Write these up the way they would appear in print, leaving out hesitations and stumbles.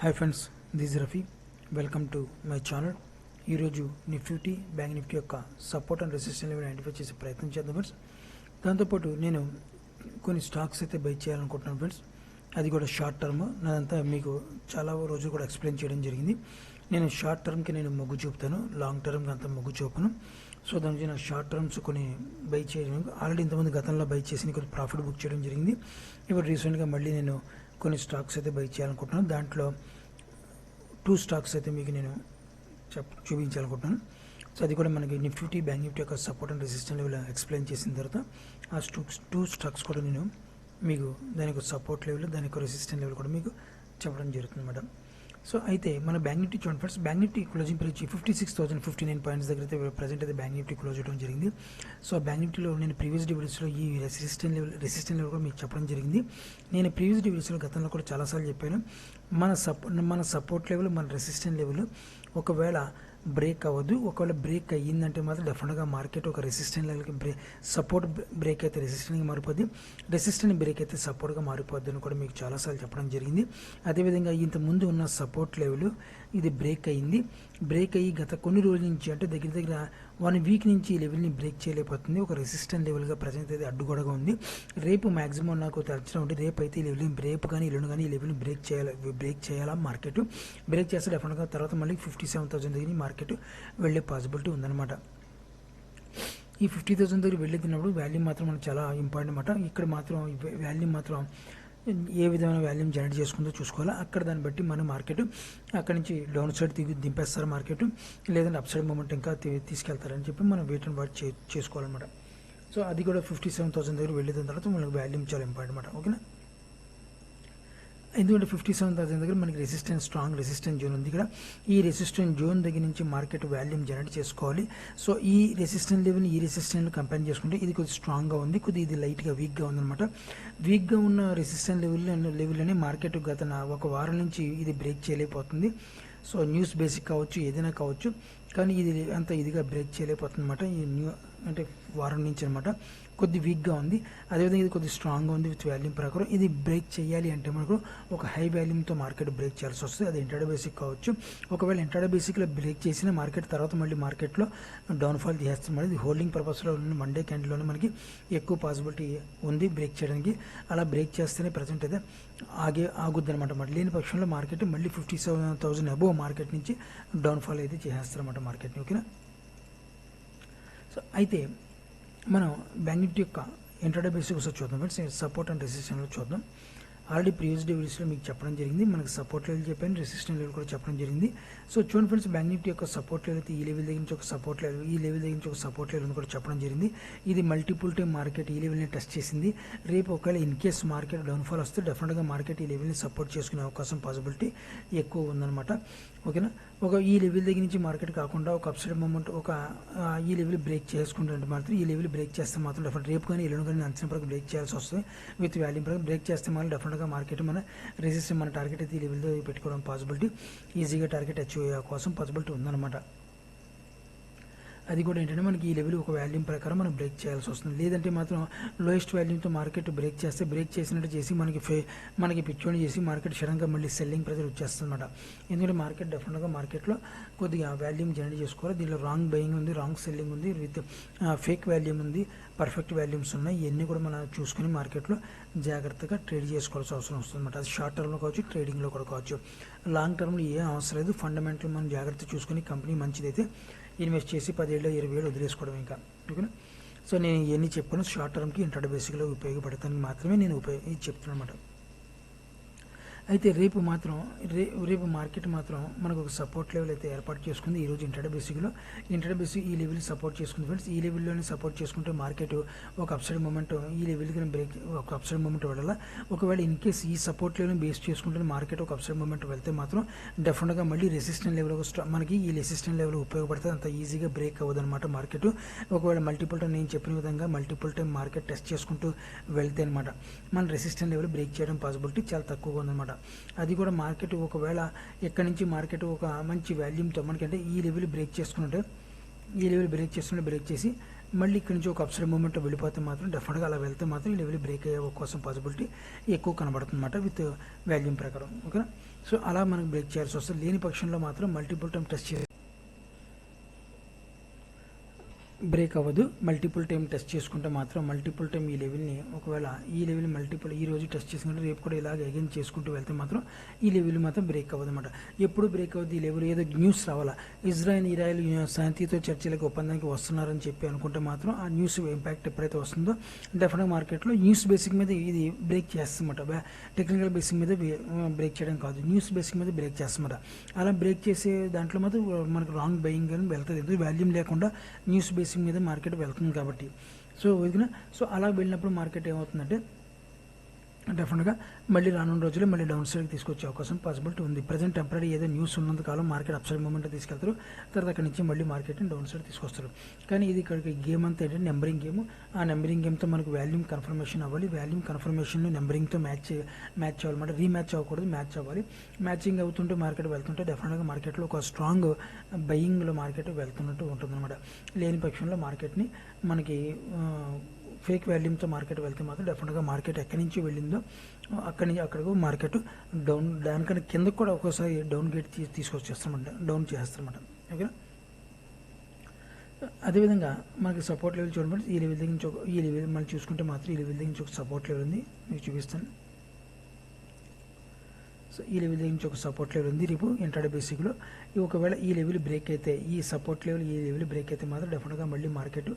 Hi friends, this Rafi. Welcome to my channel. ఈరోజు Nifty bank Nifty యొక్క support and resistance level identify చేసే ప్రయత్నం చేద్దాం ఫ్రెండ్స్. దాంతోపాటు నేను కొన్ని స్టాక్స్ అయితే బై చేయాలనుకుంటున్నాను ఫ్రెండ్స్. అది కూడా షార్ట్ టర్మ్. నాదంతా మీకు చాలా రోజులు కూడా ఎక్స్ప్లెయిన్ చేయడం జరిగింది. నేను షార్ట్ టర్మ్కి నేను మొగ్గు చూపుతాను, లాంగ్ టర్మ్కి అంత మొగ్గు చూపను. సో దాని నుంచి నాకు షార్ట్ టర్మ్స్ కొన్ని బై చేయడం, ఆల్రెడీ ఇంతకుముందు గతంలో బై చేసి కొన్ని ప్రాఫిట్ బుక్ చేయడం జరిగింది. ఇప్పుడు రీసెంట్గా మళ్ళీ నేను కొన్ని స్టాక్స్ అయితే బై చేయాలనుకుంటున్నాను. దాంట్లో 2 స్టాక్స్ అయితే మీకు నేను చూపించాలనుకుంటున్నాను. సో అది కూడా మనకి నిఫ్టీ బ్యాంక్ నిఫ్టీ యొక్క support and resistance level explain చేసిన తర్వాత ఆ 2 స్టాక్స్ కూడా నేను మీకు దాని యొక్క సపోర్ట్ లెవెల్, దాని యొక్క రెసిస్టెన్స్ లెవెల్ కూడా మీకు చెప్పడం జరుగుతుంది మేడం. సో అయితే మన బ్యాంక్ నిఫ్టీ చూడండి friends, bank Nifty closing price 56,059 points దగ్గర అయితే ప్రజెంట్ అయితే బ్యాంక్ నిఫ్టీ క్లోజ్ చేయడం జరిగింది. సో బ్యాంక్ నిఫ్టీలో నేను ప్రీవియస్ వీడియోస్లో ఈ రెసిస్టెన్స్ లెవెల్ కూడా మీకు చెప్పడం జరిగింది. నేను ప్రీవియస్ వీడియోస్లో గతంలో కూడా చాలాసార్లు చెప్పాను, మన సపోర్ట్ లెవెల్, మన రెసిస్టెన్స్ లెవెల్ ఒకవేళ బ్రేక్ అవ్వదు. ఒకవేళ బ్రేక్ అయ్యిందంటే మాత్రం డెఫినెట్గా మార్కెట్ ఒక రెసిస్టెన్స్ లెవెల్కి సపోర్ట్ బ్రేక్ అయితే రెసిస్టెన్స్గా మారిపోద్ది, రెసిస్టెన్స్ బ్రేక్ అయితే సపోర్ట్గా మారిపోద్ది అని కూడా మీకు చాలాసార్లు చెప్పడం జరిగింది. అదేవిధంగా ఇంత ముందు ఉన్న సపోర్ట్ లెవెల్ ఇది బ్రేక్ అయ్యింది. బ్రేక్ అయ్యి గత కొన్ని రోజుల నుంచి, అంటే దగ్గర 1 వీక్ నుంచి ఈ లెవెల్ని బ్రేక్ చేయలేకపోతుంది. ఒక రెసిస్టెన్స్ లెవెల్గా ప్రజెంట్ అయితే అడ్డుగోడగా ఉంది. రేపు మ్యాక్సిమం నాకు తెలిసిన ఉంటే రేపు అయితే ఈ లెవెల్ని రేపు కానీ ఎల్లుండి కానీ ఈ లెవెల్ని బ్రేక్ చేయాలా మార్కెట్. బ్రేక్ చేస్తే డెఫినెట్గా తర్వాత మళ్ళీ 57,000 దగ్గర మార్కెట్ వెళ్ళే పాసిబిలిటీ ఉందన్నమాట. ఈ 50,000 దగ్గర వెళ్ళేదినప్పుడు వాల్యూమ్ మాత్రం మనకు చాలా ఇంపార్టెంట్ అనమాట. ఇక్కడ మాత్రం వాల్యూమ్ మాత్రం ఏ విధమైన వాల్యూమ్ జనరేట్ చేసుకుందో చూసుకోవాలి. అక్కడ దాన్ని బట్టి మన మార్కెట్ అక్కడ నుంచి డౌన్ సైడ్ దింపేస్తారు మార్కెట్, లేదంటే అప్ సైడ్ మూమెంట్ ఇంకా తీసుకెళ్తారని చెప్పి మనం వెయిట్ అండ్ వాచ్ చేసుకోవాలన్నమాట. సో అది కూడా 57,000 దగ్గర వెళ్ళిన తర్వాత మనకు వాల్యూమ్ చాలా ఇంపార్టెంట్ అనమాట. ఓకేనా, ఎందుకంటే 57,000 దగ్గర మనకి స్ట్రాంగ్ రెసిస్టెన్స్ జోన్ ఉంది. ఇక్కడ ఈ రెసిస్టెన్స్ జోన్ దగ్గర నుంచి మార్కెట్ వాల్యూమ్ జనరేట్ చేసుకోవాలి. సో ఈ రెసిస్టెన్స్ లెవెల్ ఈ రెసిస్టెన్స్ కంపేర్ చేసుకుంటే ఇది కొద్దిగా స్ట్రాంగ్గా ఉంది, కొద్దిగా ఇది లైట్గా వీక్గా ఉందన్నమాట. వీక్గా ఉన్న రెసిస్టెన్స్ లెవెల్లోనే మార్కెట్ గత ఒక వారం నుంచి ఇది బ్రేక్ చేయలేకపోతుంది. సో న్యూస్ బేసిక్ కావచ్చు, ఏదైనా కావచ్చు, కానీ ఇది అంత ఇదిగా బ్రేక్ చేయలేకపోతుంది అనమాట. ఈ అంటే వారం నుంచి అనమాట కొద్ది వీక్గా ఉంది. అదేవిధంగా ఇది కొద్ది స్ట్రాంగ్గా ఉంది విత్ వాల్యూమ్ ప్రకారం. ఇది బ్రేక్ చేయాలి అంటే మనకు ఒక హై వాల్యూమ్తో మార్కెట్ బ్రేక్ చేయాల్సి వస్తుంది. అది ఇంటర్డే బేసిక్ కావచ్చు. ఒకవేళ ఇంటర్డే బేసిక్లో బ్రేక్ చేసిన మార్కెట్ తర్వాత మళ్ళీ మార్కెట్లో డౌన్ఫాల్ చేస్తుంది. ఇది హోల్డింగ్ పర్పస్లో మండే క్యాండిల్లోనే మనకి ఎక్కువ పాసిబిలిటీ ఉంది బ్రేక్ చేయడానికి. అలా బ్రేక్ చేస్తేనే ప్రజెంట్ అయితే ఆగుద్ది అనమాట. మరి లేని పక్షంలో మార్కెట్ మళ్ళీ 57,000 అబోవ్ మార్కెట్ నుంచి డౌన్ఫాల్ అయితే చేసేస్తారన్నమాట మార్కెట్ని. ఓకేనా, సో అయితే మనం బ్యాంక్ నిఫ్టీ యొక్క ఇంట్రాడే బేసిక్ ఒకసారి చూద్దాం ఫ్రెండ్స్. సపోర్ట్ అండ్ రెసిస్టెన్స్ చూద్దాం. ఆల్రెడీ ప్రీవియస్ వీడియోస్లో మీకు చెప్పడం జరిగింది. మనకి సపోర్ట్ లెవెల్ చెప్పాను, రెసిస్టెన్స్ లెవెల్ కూడా చెప్పడం జరిగింది. సో చూడండి ఫ్రెండ్స్, బ్యాంక్ నిఫ్టీ యొక్క సపోర్ట్ లెవెల్ అయితే ఈ లెవెల్ దగ్గర నుంచి ఒక సపోర్ట్ లెవెల్, ఈ లెవెల్ దగ్గర నుంచి ఒక సపోర్ట్ లెవెల్ కూడా చెప్పడం జరిగింది. ఇది మల్టిపుల్ టైం మార్కెట్ ఈ లెవెల్ని టెస్ట్ చేసింది. రేపు ఒకవేళ ఇన్ కేస్ మార్కెట్ డౌన్ఫాల్ వస్తే డెఫినెట్గా మార్కెట్ ఈ లెవెల్ని సపోర్ట్ చేసుకునే అవకాశం పాసిబిలిటీ ఎక్కువ ఉందన్నమాట. ఓకేనా, ఈ లెవెల్ దగ్గర నుంచి మార్కెట్ కాకుండా ఒక అప్సైడ్ మూమెంట్ ఈ లెవెల్ బ్రేక్ చేసుకుంటే మాత్రం ఈ లెవెల్ బ్రేక్ చేస్తే మాత్రం డెఫినెట్ రేపు కానీ ఎల్లుండి కానీ అంచనా ప్రకారం బ్రేక్ చేయాల్సి వస్తుంది. విత్ వాల్యూమ్ ప్రకారం బ్రేక్ చేస్తే మళ్ళీ డెఫినెట్గా మార్కెట్ మన రెసిస్టెన్స్ మన టార్గెట్ అయితే ఈ లెవెల్తో పెట్టుకోవడం పాసిబిలిటీ, ఈజీగా టార్గెట్ అచీవ్ అయ్యే అవకాశం పాసిబిలిటీ ఉందన్నమాట. అది కూడా ఏంటంటే మనకి ఈ లెవెల్ ఒక వాల్యూమ్ ప్రకారం మనం బ్రేక్ చేయాల్సి వస్తుంది. లేదంటే మాత్రం లోయెస్ట్ వాల్యూమ్తో మార్కెట్ బ్రేక్ చేస్తే బ్రేక్ చేసినట్టు చేసి మనకి పిచ్చోని చేసి మార్కెట్ సడన్గా మళ్ళీ సెల్లింగ్ ప్రెజర్ వచ్చేస్తుంది అనమాట. ఎందుకంటే మార్కెట్ డెఫినెట్గా మార్కెట్లో కొద్దిగా వాల్యూమ్ జనరేట్ చేసుకోవాలి. దీనిలో రాంగ్ బయింగ్ ఉంది, రాంగ్ సెల్లింగ్ ఉంది, విత్ ఫేక్ వాల్యూమ్ ఉంది, పర్ఫెక్ట్ వాల్యూమ్స్ ఉన్నాయి. ఇవన్నీ కూడా మనం చూసుకుని మార్కెట్లో జాగ్రత్తగా ట్రేడ్ చేసుకోవాల్సిన అవసరం వస్తుంది అనమాట. అది షార్ట్ టర్మ్లో కావచ్చు, ట్రేడింగ్లో కూడా కావచ్చు. లాంగ్ టర్మ్లో ఏం అవసరం లేదు. ఫండమెంటల్ మనం జాగ్రత్త చూసుకుని కంపెనీ మంచిదైతే ఇన్వెస్ట్ చేసి 10 ఏళ్ళు 20 ఏళ్ళు వదిలేసుకోవడం ఇంకా. ఓకేనా, సో నేను ఇవన్నీ చెప్పాను షార్ట్ టర్మ్కి ఇంటర్డే బేసిక్లో ఉపయోగపడతానికి మాత్రమే నేను చెప్తున్నాను అనమాట. అయితే రేపు మార్కెట్ మాత్రం మనకు ఒక సపోర్ట్ లెవెల్ అయితే ఏర్పాటు చేసుకుంది ఈరోజు ఇంటర్డే బేసిక్ ఈ లెవెల్ సపోర్ట్ చేసుకుంది ఫ్రెండ్స్. ఈ లెవెల్లోనే సపోర్ట్ చేసుకుంటే మార్కెట్ ఒక అప్సైడ్ మూమెంట్ ఈ లెవెల్కి బ్రేక్ ఒక అప్సైడ్ మూమెంట్ వెళ్ళాలి. ఒకవేళ ఇన్ కేస్ ఈ సపోర్ట్ లెవెల్ని బేస్ చేసుకుంటే మార్కెట్ ఒక అప్సైడ్ మూమెంట్ వెళ్తే మాత్రం డెఫినెట్గా మళ్ళీ రెసిస్టెన్స్ లెవెల్ మనకి ఈ రెసిస్టెన్స్ లెవెల్ ఉపయోగపడుతుంది. అంత ఈజీగా బ్రేక్ అవ్వదు అనమాట మార్కెట్. ఒకవేళ మల్టిపుల్ టైం నేను చెప్పిన విధంగా మల్టిపుల్ టైం మార్కెట్ టెస్ట్ చేసుకుంటూ వెళ్తే అనమాట మన రెసిస్టెన్స్ లెవెల్ బ్రేక్ చేయడం పాసిబిలిటీ చాలా తక్కువగా ఉందన్నమాట. అది కూడా మార్కెట్ ఒకవేళ ఎక్కడి నుంచి మార్కెట్ ఒక మంచి వాల్యూమ్తో మనకంటే ఈ లెవెల్ బ్రేక్ చేసుకుంటే బ్రేక్ చేసి మళ్ళీ ఇక్కడి నుంచి ఒక అప్సైడ్ మూమెంట్ వెళ్ళిపోతే మాత్రం డెఫినెట్గా అలా వెళ్తే మాత్రం ఈ లెవెల్ బ్రేక్ అయ్యే అవకాశం పాసిబిలిటీ ఎక్కువ కనబడుతుంది అన్నమాట విత్ వాల్యూమ్ ప్రకారం. ఓకేనా, సో అలా మనకు బ్రేక్ చేయాల్సి వస్తుంది. లేని పక్షంలో మాత్రం మల్టిపుల్ టైం టెస్ట్ చేయాలి, బ్రేక్ అవ్వదు. మల్టిపుల్ టైం టెస్ట్ చేసుకుంటే మాత్రం మల్టిపుల్ టైం ఈ లెవెల్ని ఒకవేళ ఈ లెవెల్ మల్టిపుల్ ఈ రోజు టెస్ట్ చేసుకుంటే రేపు కూడా ఇలాగ అగైన్ చేసుకుంటూ వెళ్తే మాత్రం ఈ లెవెల్ మాత్రం బ్రేక్ అవ్వదు అనమాట. ఎప్పుడు బ్రేక్ అవ్వదు ఈ లెవెల్, ఏదో న్యూస్ రావాలా ఇజ్రాయెల్ శాంతితో చర్చలకు ఒప్పందానికి వస్తున్నారని చెప్పి అనుకుంటే మాత్రం ఆ న్యూస్ ఇంపాక్ట్ ఎప్పుడైతే వస్తుందో డెఫినెట్గా మార్కెట్లో న్యూస్ బేసిక్ మీద ఇది బ్రేక్ చేస్తుందన్నమాట. టెక్నికల్ బేసిక్ మీద బ్రేక్ చేయడం కాదు, న్యూస్ బేసిక్ మీద బ్రేక్ చేస్తుందన్నమాట. అలా బ్రేక్ చేసే దాంట్లో మాత్రం మనకు రాంగ్ బయింగ్ అని వెళ్తుంది, ఎందుకు వాల్యూమ్ లేకుండా న్యూస్ బేసిక్ మీద మార్కెట్ వెళ్తుంది కాబట్టి. సో అలా వెళ్ళినప్పుడు మార్కెట్ ఏమవుతుందంటే డెఫినెట్గా మళ్ళీ రానున్న రోజుల్లో మళ్ళీ డౌన్ సైడ్కి తీసుకొచ్చే అవకాశం పాసిబిలిటీ ఉంది. ప్రజెంట్ టెంపరీ ఏదో న్యూస్ ఉన్నంత కాలం మార్కెట్ అప్ సైడ్ మూమెంట్ తీసుకెళ్తారు, తర్వాత అక్కడి నుంచి మళ్ళీ మార్కెట్ని డౌన్ సైడ్ తీసుకొస్తారు. కానీ ఇది ఇక్కడికి గేమ్ అంతా ఏంటంటే నెంబరింగ్ గేమ్. ఆ నెంబరింగ్ గేమ్తో మనకు వాల్యూమ్ కన్ఫర్మేషన్ అవ్వాలి, వాల్యూమ్ కన్ఫర్మేషన్ నెంబరింగ్తో మ్యాచ్ అవ్వాలన్నమాట. రీమ్యాచ్ అవ్వకూడదు, మ్యాచ్ అవ్వాలి. మ్యాచింగ్ అవుతుంటే మార్కెట్ వెళ్తుంటే డెఫినెట్గా మార్కెట్లో ఒక స్ట్రాంగ్ బయింగ్లో మార్కెట్ వెళ్తున్నట్టు ఉంటుందన్నమాట. లేని పక్షంలో మార్కెట్ని మనకి ఫేక్ వాల్యూమ్తో మార్కెట్ వెళ్తే మాత్రం డెఫినెట్గా మార్కెట్ ఎక్కడి నుంచి వెళ్ళిందో అక్కడి నుంచి అక్కడికి మార్కెట్ డౌన్, దానికన్నా కిందకు కూడా ఒక్కోసారి డౌన్ గేట్ తీసుకొచ్చేస్తామంట, డౌన్ చేస్తారన్నమాట. ఓకేనా, అదేవిధంగా మనకి సపోర్ట్ లెవెల్ చూడండి, ఈ లెవెల్ దగ్గర నుంచి ఈ లెవెల్ మనం చూసుకుంటే మాత్రం ఈ లెవెల్ దగ్గర నుంచి ఒక సపోర్ట్ లెవెల్ ఉంది, మీకు చూపిస్తాను. సో ఈ లెవెల్ దగ్గర నుంచి ఒక సపోర్ట్ లెవెల్ ఉంది రేపు ఇంట్రాడే బేసిక్లో. ఒకవేళ ఈ లెవెల్ బ్రేక్ అయితే, ఈ సపోర్ట్ లెవెల్ ఈ లెవెల్ బ్రేక్ అయితే మాత్రం డెఫినెట్గా మళ్ళీ మార్కెట్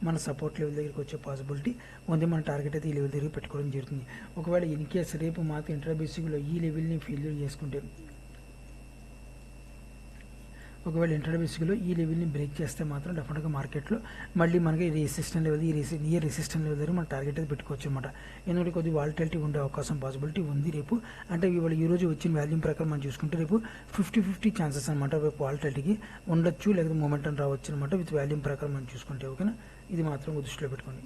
మన సపోర్ట్ లెవెల్ దగ్గరికి వచ్చే పాసిబిలిటీ ఉంది. మన టార్గెట్ అయితే ఈ లెవెల్ దగ్గర పెట్టుకోవడం జరుగుతుంది. ఒకవేళ ఇన్ కేస్ రేపు మాత్రం ఇంట్రాడే బేసిక్లో ఈ లెవెల్ని ఫెయిల్యూర్ చేసుకుంటే, ఒకవేళ ఇంట్రాడే బేసిక్లో ఈ లెవెల్ని బ్రేక్ చేస్తే మాత్రం డెఫినెట్గా మార్కెట్లో మళ్ళీ మనకి resistant level, near resistant level దగ్గర మన టార్గెట్ అయితే పెట్టుకోవచ్చు అనమాట. ఎందుకంటే కొద్ది వాలటిలిటీ ఉండే అవకాశం పాసిబిలిటీ ఉంది రేపు. అంటే ఇవాళ ఈ రోజు వచ్చిన వాల్యూమ్ ప్రకారం మనం చూసుకుంటే రేపు 50-50 ఛాన్సెస్ అనమాట. రేపు వాలటిలిటీకి ఉండొచ్చు, లేకపోతే మూమెంటం రావచ్చు అనమాట విత్ వాల్యూమ్ ప్రకారం మనం చూసుకుంటే. ఓకేనా, ఇది మాత్రం దృష్టిలో పెట్టుకోండి.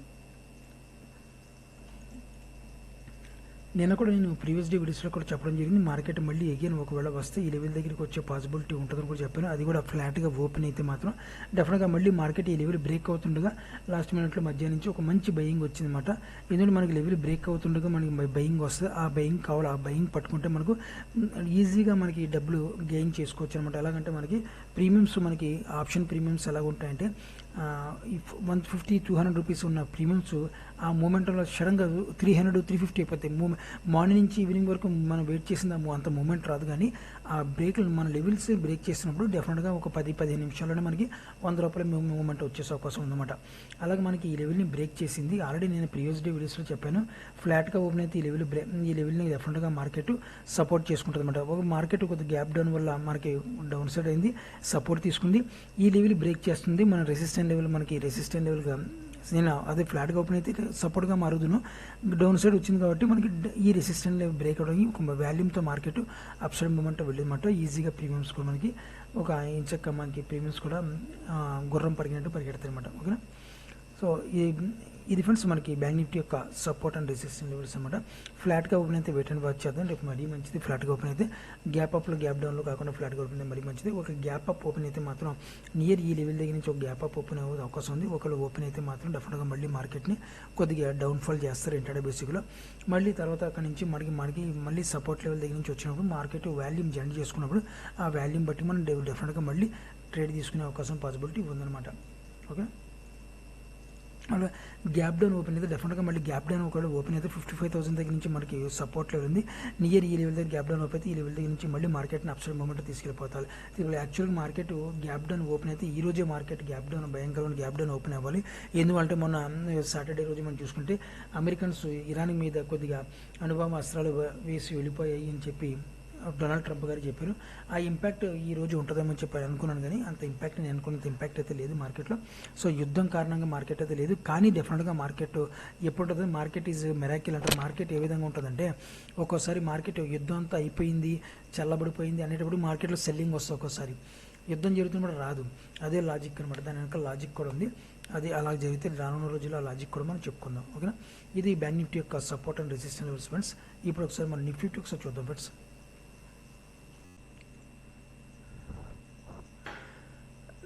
నేను ప్రీవియస్ డే వీడియోస్లో కూడా చెప్పడం జరిగింది, మార్కెట్ మళ్ళీ అగైన్ ఒకవేళ వస్తే ఈ లెవెల్ దగ్గరికి వచ్చే పాసిబిలిటీ ఉంటుందని కూడా చెప్పాను. అది కూడా ఫ్లాట్గా ఓపెన్ అయితే మాత్రం డెఫినెట్గా మళ్ళీ మార్కెట్ ఈ లెవెల్ బ్రేక్ అవుతుండగా లాస్ట్ మినిట్లో మధ్యాహ్నం నుంచి ఒక మంచి బయింగ్ వచ్చిందన్నమాట. ఎందుకంటే మనకి లెవెల్ బ్రేక్ అవుతుండగా మనకి బయింగ్ వస్తుంది, ఆ బయింగ్ కావాలి, ఆ బయింగ్ పట్టుకుంటే మనకు ఈజీగా మనకి డబ్బులు గెయిన్ చేసుకోవచ్చు అనమాట. ఎలాగంటే మనకి ప్రీమియమ్స్, మనకి ఆప్షన్ ప్రీమియమ్స్ ఎలాగ ఉంటాయంటే 150-200 రూపీస్ ఉన్న ప్రీమియమ్స్ ఆ మూమెంట్లో సడన్గా 300-350 అయిపోతాయి. మార్నింగ్ నుంచి ఈవినింగ్ వరకు మనం వెయిట్ చేసిన అంత మూమెంట్ రాదు, కానీ ఆ బ్రేక్లు మన లెవెల్స్ బ్రేక్ చేసినప్పుడు డెఫినెట్గా ఒక 10-15 నిమిషాల్లోనే మనకి 100 రూపాయల మూమెంట్ వచ్చేసే అవకాశం ఉందన్నమాట. అలాగే మనకి ఈ లెవెల్ని బ్రేక్ చేసింది. ఆల్రెడీ నేను ప్రీవియస్ డే వీడియోస్లో చెప్పాను, ఫ్లాట్గా ఓపెన్ అయితే ఈ లెవెల్ని డెఫినెట్గా మార్కెట్ సపోర్ట్ చేసుకుంటుంది అనమాట. ఒక మార్కెట్ కొద్దిగా గ్యాప్ డౌన్ వల్ల మనకి డౌన్ సైడ్ అయింది, సపోర్ట్ తీసుకుంది. ఈ లెవెల్ బ్రేక్ చేస్తుంది, మన రెసిస్టెంట్ లెవెల్, మనకి రెసిస్టెంట్ లెవెల్గా నేను అదే ఫ్లాట్గా ఓపెన్ అయితే సపోర్ట్గా మారుదును, డౌన్ సైడ్ వచ్చింది కాబట్టి మనకి ఈ రెసిస్టెంట్ లెవెల్ బ్రేక్ అవడానికి ఒక వాల్యూమ్తో మార్కెట్ అప్ సైడ్ మూమెంట్ వెళ్ళిందన్నమాట. ఈజీగా ప్రీమియమ్స్ కూడా మనకి ఒక ఇంచక్క మనకి ప్రీమియమ్స్ కూడా గుర్రం పరిగినట్టు పరిగెడతాయి అనమాట. ఓకేనా, సో ఇది ఫ్రెండ్స్ మనకి బ్యాంక్ నిఫ్టీ యొక్క సపోర్ట్ అండ్ రెసిస్టెన్స్ లెవెల్స్ అనమాట. ఫ్లాట్గా ఓపెన్ అయితే వెయిట్ అండ్ వాచ్ చేద్దాం, రేపు మరీ మంచిది. ఫ్లాట్గా ఓపెన్ అయితే గ్యాప్ అప్లో గ్యాప్ డౌన్లో కాకుండా ఫ్లాట్గా ఓపెన్ అయితే మరీ మంచిది. ఒక గ్యాప్ అప్ ఓపెన్ అయితే మాత్రం నియర్ ఈ లెవెల్ దగ్గర నుంచి ఒక గ్యాప్ అప్ ఓపెన్ అయ్యే అవకాశం ఉంది. ఒకవేళ ఓపెన్ అయితే మాత్రం డెఫినెట్గా మళ్ళీ మార్కెట్ని కొద్దిగా డౌన్ఫాల్ చేస్తారు ఇంటర్డే బేసిక్లో. మళ్ళీ తర్వాత అక్కడ నుంచి మనకి మళ్ళీ సపోర్ట్ లెవెల్ దగ్గర నుంచి వచ్చినప్పుడు మార్కెట్ వాల్యూమ్ జనరేట్ చేసుకున్నప్పుడు ఆ వాల్యూమ్ బట్టి మనం డెఫినెట్గా మళ్ళీ ట్రేడ్ తీసుకునే అవకాశం పాసిబిలిటీ ఉందన్నమాట. ఓకే, అలా గ్యాప్ డౌన్ ఓపెన్ అయితే డెఫినెట్గా మళ్ళీ గ్యాప్ డౌన్ ఒకవేళ ఓపెన్ అయితే 55,000 దగ్గర నుంచి మనకి సపోర్ట్ లెవెల్ ఉంది. నియర్ ఈ లెవెల్ దగ్గర గ్యాప్ డౌన్ ఓపెన్ అయితే ఈ లెవెల్ దగ్గర నుంచి మళ్ళీ మార్కెట్ని అప్సైడ్ మూమెంట్ తీసుకెళ్ళిపోతారు. ఇప్పుడు యాక్చువల్గా మార్కెట్ గ్యాప్ డౌన్ ఓపెన్ అయితే ఈ రోజే మార్కెట్ గ్యాప్ డౌన్, భయంకరమైన గ్యాప్ డౌన్ ఓపెన్ అవ్వాలి. ఎందుకంటే మొన్న సాటర్డే రోజు మనం చూసుకుంటే అమెరికన్స్ ఇరాన్ మీద కొద్దిగా అణుబాంబు అస్త్రాలు వేసి వెళ్ళిపోయాయి అని చెప్పి డొనాల్డ్ ట్రంప్ గారు చెప్పారు. ఆ ఇంపాక్ట్ ఈ రోజు ఉంటుందేమని చెప్పి అనుకున్నాను, కానీ అంత ఇంపాక్ట్ నేను అనుకున్నంత ఇంపాక్ట్ అయితే లేదు మార్కెట్లో. సో యుద్ధం కారణంగా మార్కెట్ అయితే లేదు, కానీ డెఫినెట్గా మార్కెట్ ఎప్పుడు ఉంటుంది, మార్కెట్ ఈజ్ మెరాకిల్ అంటే మార్కెట్ ఏ విధంగా ఉంటుందంటే ఒక్కోసారి మార్కెట్ యుద్ధం అంతా అయిపోయింది, చల్లబడిపోయింది అనేటప్పుడు మార్కెట్లో సెల్లింగ్ వస్తుంది. ఒక్కోసారి యుద్ధం జరుగుతున్నప్పుడు రాదు, అదే లాజిక్ అనమాట. దాని వెనక లాజిక్ కూడా ఉంది, అది అలా జరిగితే రానున్న రోజుల్లో ఆ లాజిక్ కూడా మనం చెప్పుకుందాం. ఓకేనా, ఇది బ్యాంక్ నిఫ్టీ యొక్క support and resistance levels friends. ఇప్పుడు ఒకసారి మనం నిఫ్టీ ఒకసారి చూద్దాం ఫ్రెండ్స్.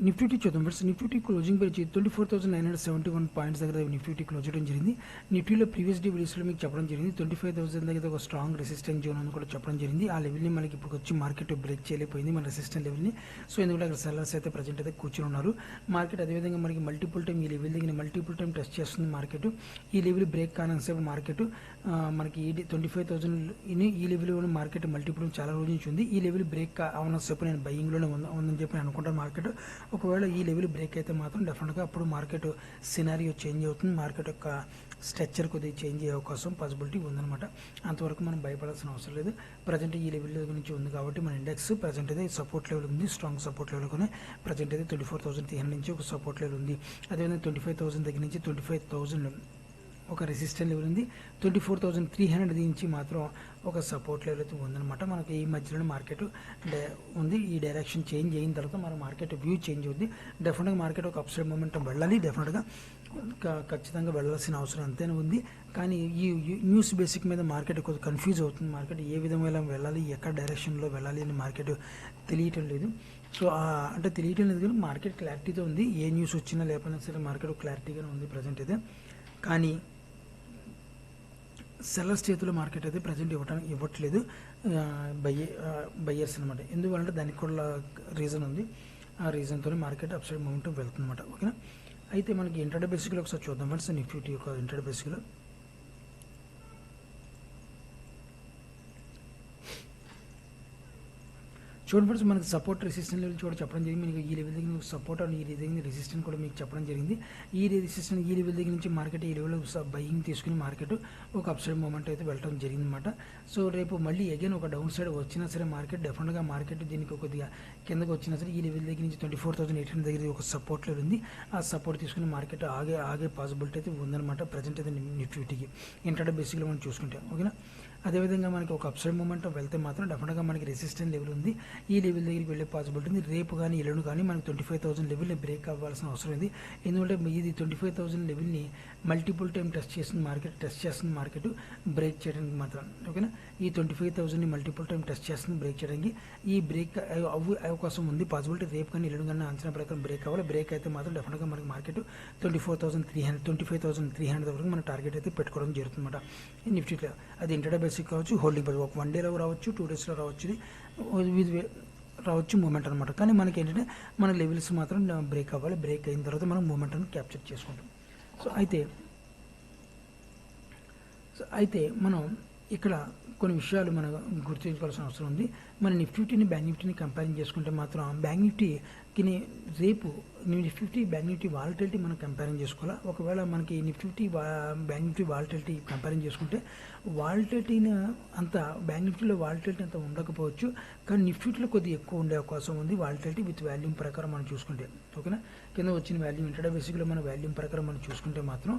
నిఫ్టీ చూద్దాం ఫ్రెండ్స్. నిఫ్టీ క్లోజింగ్ వచ్చి 24,971 పాయింట్స్ దగ్గర నిఫ్టీ క్లోజ్ చేయడం జరిగింది. నిఫ్టీలో ప్రీవియస్ డే వీడియోస్లో మీకు చెప్పడం జరిగింది 25,000 దగ్గర ఒక స్ట్రాంగ్ రెసిస్టెన్స్ జోన్ అని కూడా చెప్పడం జరిగింది. ఆ లెవెల్ని మనకి ఇప్పుడు వచ్చి మార్కెట్ బ్రేక్ చేయలేకపోయింది మన రెసిస్టెన్స్ లెవెల్ని. సో ఎందుకంటే అక్కడ సెల్లర్స్ అయితే ప్రజెంట్ అయితే కూర్చొని ఉన్నారు. మార్కెట్ అదేవిధంగా మనకి మల్టిపుల్ టైం ఈ లెవెల్ దగ్గర మల్టిపుల్ టైం టెస్ట్ చేస్తుంది మార్కెట్. ఈ లెవెల్ బ్రేక్ కానసేపు మార్కెట్ మనకి 25,000 ఈ లెవెల్ మార్కెట్ మల్టిపుల్ చాలా రోజు నుంచి ఉంది. ఈ లెవెల్ బ్రేక్ అవనసేపు నేను బయింగ్లోనే ఉందని చెప్పి అనుకుంటాను మార్కెట్. ఒకవేళ ఈ లెవెల్ బ్రేక్ అయితే మాత్రం డెఫినెట్గా అప్పుడు మార్కెట్ సినారియో చేంజ్ అవుతుంది. మార్కెట్ యొక్క స్ట్రక్చర్ కొద్దిగా చేంజ్ అయ్యే అవకాశం పాసిబిలిటీ ఉందన్నమాట. అంతవరకు మనం భయపడాల్సిన అవసరం లేదు. ప్రజెంట్ ఈ లెవెల్ నుంచి ఉంది కాబట్టి మన ఇండెక్స్ ప్రజెంట్ అయితే సపోర్ట్ లెవెల్ ఉంది. స్ట్రాంగ్ సపోర్ట్ లెవెల్ కొని ప్రజెంట్ అయితే 24,300 నుంచి ఒక సపోర్ట్ లెవెల్ ఉంది. అదేవిధంగా 25,000 దగ్గర నుంచి 25,000 ఒక రెసిస్టెంట్ లెవెల్ ఉంది. 24,300 నుంచి మాత్రం ఒక సపోర్ట్ లెవెల్ అయితే ఉందన్నమాట. మనకి ఈ మధ్యలో మార్కెట్ ఉంది. ఈ డైరెక్షన్ చేంజ్ అయిన తర్వాత మన మార్కెట్ వ్యూ చేంజ్ అవుతుంది. డెఫినెట్గా మార్కెట్ ఒక అప్సైడ్ మూమెంటం వెళ్ళాలి. డెఫినెట్గా ఖచ్చితంగా వెళ్ళాల్సిన అవసరం అంతేనే ఉంది. కానీ ఈ న్యూస్ బేసిక్ మీద మార్కెట్ కొంచెం కన్ఫ్యూజ్ అవుతుంది. మార్కెట్ ఏ విధంగా వెళ్ళాలి, ఎక్కడ డైరెక్షన్లో వెళ్ళాలి అని మార్కెట్ తెలియటం లేదు. సో అంటే తెలియటం లేదు కానీ మార్కెట్ క్లారిటీతో ఉంది. ఏ న్యూస్ వచ్చినా లేకపోయినా సరే మార్కెట్ క్లారిటీగానే ఉంది ప్రజెంట్ అయితే. కానీ సెల్లర్స్ చేతిలో మార్కెట్ అయితే ప్రజెంట్ ఇవ్వట్లేదు బయ్యర్స్ అనమాట. ఎందువల్లంటే దానికి కూడా రీజన్ ఉంది. ఆ రీజన్తో మార్కెట్ అప్సైడ్ మూమెంట్ వెళ్తుంది అనమాట. ఓకేనా. అయితే మనకి ఇంట్రాడే బేసిక్లో ఒకసారి చూద్దాం ఫ్రెండ్స్. నిఫ్టీ యొక్క ఇంట్రాడే బేసిక్లో చూడండి ఫ్రెండ్స్, మనకి సపోర్ట్ రెసిస్టెన్స్ లెవెల్ చూడ చెప్పడం జరిగింది. మీకు ఈ లెవెల్ దగ్గర సపోర్ట్ అండ్ ఈ దగ్గర రెసిస్టెన్స్ కూడా మీకు చెప్పడం జరిగింది. ఈ రెసిస్టెన్స్ ఈ లెవెల్ దగ్గర నుంచి మార్కెట్ ఈ లెవెల్లో బయింగ్ తీసుకుని మార్కెట్ ఒక అప్సైడ్ మూమెంట్ అయితే వెళ్ళడం జరిగింది అనమాట. సో రేపు మళ్ళీ అగైన్ ఒక డౌన్ సైడ్ వచ్చినా సరే మార్కెట్ డెఫినెట్గా మార్కెట్ దీనికి కొద్దిగా కిందకు వచ్చినా సరే ఈ లెవెల్ దగ్గర నుంచి 24,800 దగ్గర ఒక సపోర్ట్ లెవెల్ ఉంది. ఆ సపోర్ట్ తీసుకుని మార్కెట్ ఆగే పాసిబిలిటీ అయితే ఉందన్నమాట ప్రజెంట్ అయితే నిఫ్టీకి ఇంట్రాడే బేసిక్లో మనం చూసుకుంటే. ఓకేనా. అదేవిధంగా మనకి ఒక అప్సైడ్ మూమెంట్ వెళ్తే మాత్రం డెఫినెట్గా మనకి రెసిస్టెన్స్ లెవెల్ ఉంది. ఈ లెవెల్ దగ్గరికి వెళ్ళే పాసిబిలిటీ ఉంది. రేపు కానీ ఎల్లుండి కానీ మనకి 25,000 లెవెల్ని బ్రేక్ అవ్వాల్సిన అవసరం ఉంది. ఎందుకంటే ఇది 25,000 లెవెల్ని మల్టిపుల్ టైం టెస్ట్ చేస్తుంది మార్కెట్ బ్రేక్ చేయడానికి మాత్రం. ఓకేనా. ఈ 25,000ని మల్టిపుల్ టైం టెస్ట్ చేస్తుంది బ్రేక్ చేయడానికి. ఈ బ్రేక్ అవకాశం ఉంది పాసిబిలిటీ. రేపు కానీ ఎల్లుండి కానీ అంచనా ప్రకారం బ్రేక్ అవ్వాలి. బ్రేక్ అయితే మాత్రం డెఫినెట్గా మనకి మార్కెట్ 25,300 వరకు మన టార్గెట్ అయితే పెట్టుకోవడం జరుగుతుంది అనమాట. నిఫ్టీలో అది ఇంట్రాడే బేసిక్ కావచ్చు, హోల్డింగ్ బేసిక్ ఒక 1 డేలో రావచ్చు, 2 డేస్లో రావచ్చు, మూమెంట్ అనమాట. కానీ మనకి ఏంటంటే మన లెవెల్స్ మాత్రం బ్రేక్ అవ్వాలి. బ్రేక్ అయిన తర్వాత మనం మూమెంట్ని క్యాప్చర్ చేసుకుంటాం. సో అయితే మనం ఇక్కడ కొన్ని విషయాలు మనం గుర్తుంచుకోవాల్సిన అవసరం ఉంది. మన నిఫ్టీని బ్యాంక్ నిఫ్టీని కంపేరింగ్ చేసుకుంటే మాత్రం బ్యాంక్ నిఫ్టీకి రేపు నిఫ్టీ బ్యాంక్ నిఫ్టీ వాలటిలిటీ మనం కంపేరింగ్ చేసుకోవాలి. ఒకవేళ మనకి బ్యాంక్ నిఫ్టీ వాలటిలిటీ కంపేరింగ్ చేసుకుంటే వాలటిలిటీని అంత బ్యాంక్ నిఫ్టీలో వాలటిలిటీ అంత ఉండకపోవచ్చు. కానీ నిఫ్టీలో కొద్దిగా ఎక్కువ ఉండే అవకాశం ఉంది వాలటిలిటీ విత్ వాల్యూమ్ ప్రకారం మనం చూసుకుంటే. ఓకేనా. కింద వచ్చిన వాల్యూమ్ ఇంట్రాడే బేసిక్లో మన వాల్యూమ్ ప్రకారం మనం చూసుకుంటే మాత్రం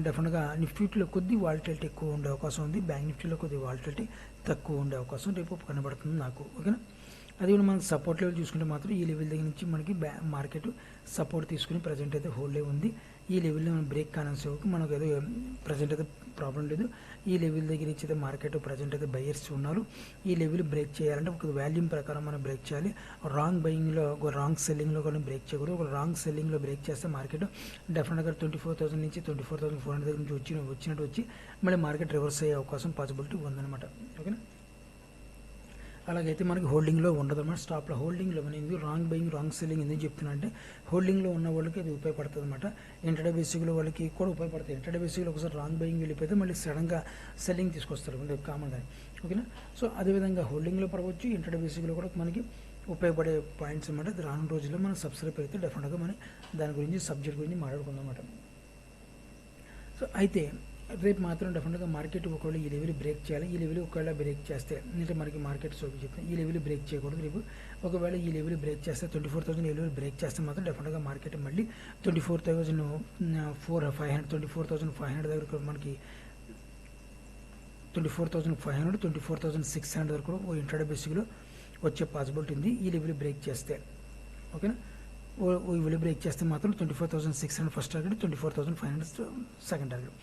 డెఫినెట్గా నిఫ్టీలో కొద్ది వాలటిలిటీ ఎక్కువ ఉండే అవకాశం ఉంది. బ్యాంక్ నిఫ్టీలో కొద్ది వాలటిలిటీ తక్కువ ఉండే అవకాశం రేపు కనబడుతుంది నాకు. ఓకేనా. అది కూడా మనకి సపోర్ట్ లెవెల్ చూసుకుంటే మాత్రం ఈ లెవెల్ దగ్గర నుంచి మనకి మార్కెట్ సపోర్ట్ తీసుకుని ప్రజెంట్ అయితే హోల్డ్ ఉంది. ఈ లెవెల్లో మనం బ్రేక్ కానసేవరకు మనకు ఏదో ప్రజెంట్ అయితే ప్రాబ్లం లేదు. ఈ లెవెల్ దగ్గర నుంచి అయితే మార్కెట్ ప్రజెంట్ అయితే బయర్స్ ఉన్నారు. ఈ లెవెల్ బ్రేక్ చేయాలంటే ఒక వాల్యూమ్ ప్రకారం మనం బ్రేక్ చేయాలి. రాంగ్ బయింగ్లో ఒక రాంగ్ సెల్లింగ్లో కూడా బ్రేక్ చేయకూడదు. ఒక రాంగ్ సెల్లింగ్లో బ్రేక్ చేస్తే మార్కెట్ డెఫినెట్గా 24,000 నుంచి 24,400 దగ్గర నుంచి వచ్చినట్టు వచ్చి మళ్ళీ మార్కెట్ రివర్స్ అయ్యే అవకాశం పాసిబిలిటీ ఉందన్నమాట. ఓకేనా. అలాగైతే మనకి హోల్డింగ్లో ఉండదు అన్నమాట. స్టాప్లో హోల్డింగ్లో మనం ఎందుకు రాంగ్ బయింగ్ రాంగ్ సెల్లింగ్ ఎందుకు చెప్తున్నా అంటే హోల్డింగ్లో ఉన్న వాళ్ళకి అది ఉపయోగపడుతుంది అనమాట. ఇంట్రాడే బేసిక్లో వాళ్ళకి కూడా ఉపయోగపడుతుంది. ఇంట్రాడే బేసిక్లో ఒకసారి రాంగ్ బయింగ్ వెళ్ళిపోతే మళ్ళీ సడన్గా సెల్లింగ్ తీసుకొస్తారు కామన్గా. ఓకేనా. సో అదేవిధంగా హోల్డింగ్లో పడవచ్చు, ఇంట్రాడే బేసిక్లో కూడా మనకి ఉపయోగపడే పాయింట్స్ అనమాట. అది రానున్న రోజుల్లో మనం సబ్స్క్రైబ్ అయితే డెఫినెట్గా మనం దాని గురించి సబ్జెక్ట్ గురించి మాట్లాడుకుందాం అన్నమాట. సో అయితే రేపు మాత్రం డెఫినెట్గా మార్కెట్ ఒకవేళ ఈ లెవెల్ బ్రేక్ చేయాలి. ఈ లెవెల్ ఒకవేళ బ్రేక్ చేస్తే అంటే మనకి మార్కెట్ సోకి చెప్తాను ఈ లెవెల్ బ్రేక్ చేయకూడదు. రేపు ఒకవేళ ఈ లెవెల్ బ్రేక్ చేస్తే 24,000 లెవెల్ బ్రేక్ చేస్తే మాత్రం డెఫినెట్గా మార్కెట్ మళ్ళీ 24,500 దగ్గర మనకి 24,500 24,600 వరకు ఇంట్రాడే బేసిక్లో వచ్చే పాసిబిలిటీ ఉంది ఈ లెవెల్ బ్రేక్ చేస్తే. ఓకేనా. ఈ లెవెల్ బ్రేక్ చేస్తే మాత్రం 24,600 ఫస్ట్ టార్గెట్, 24,500 సెకండ్ టార్గెట్.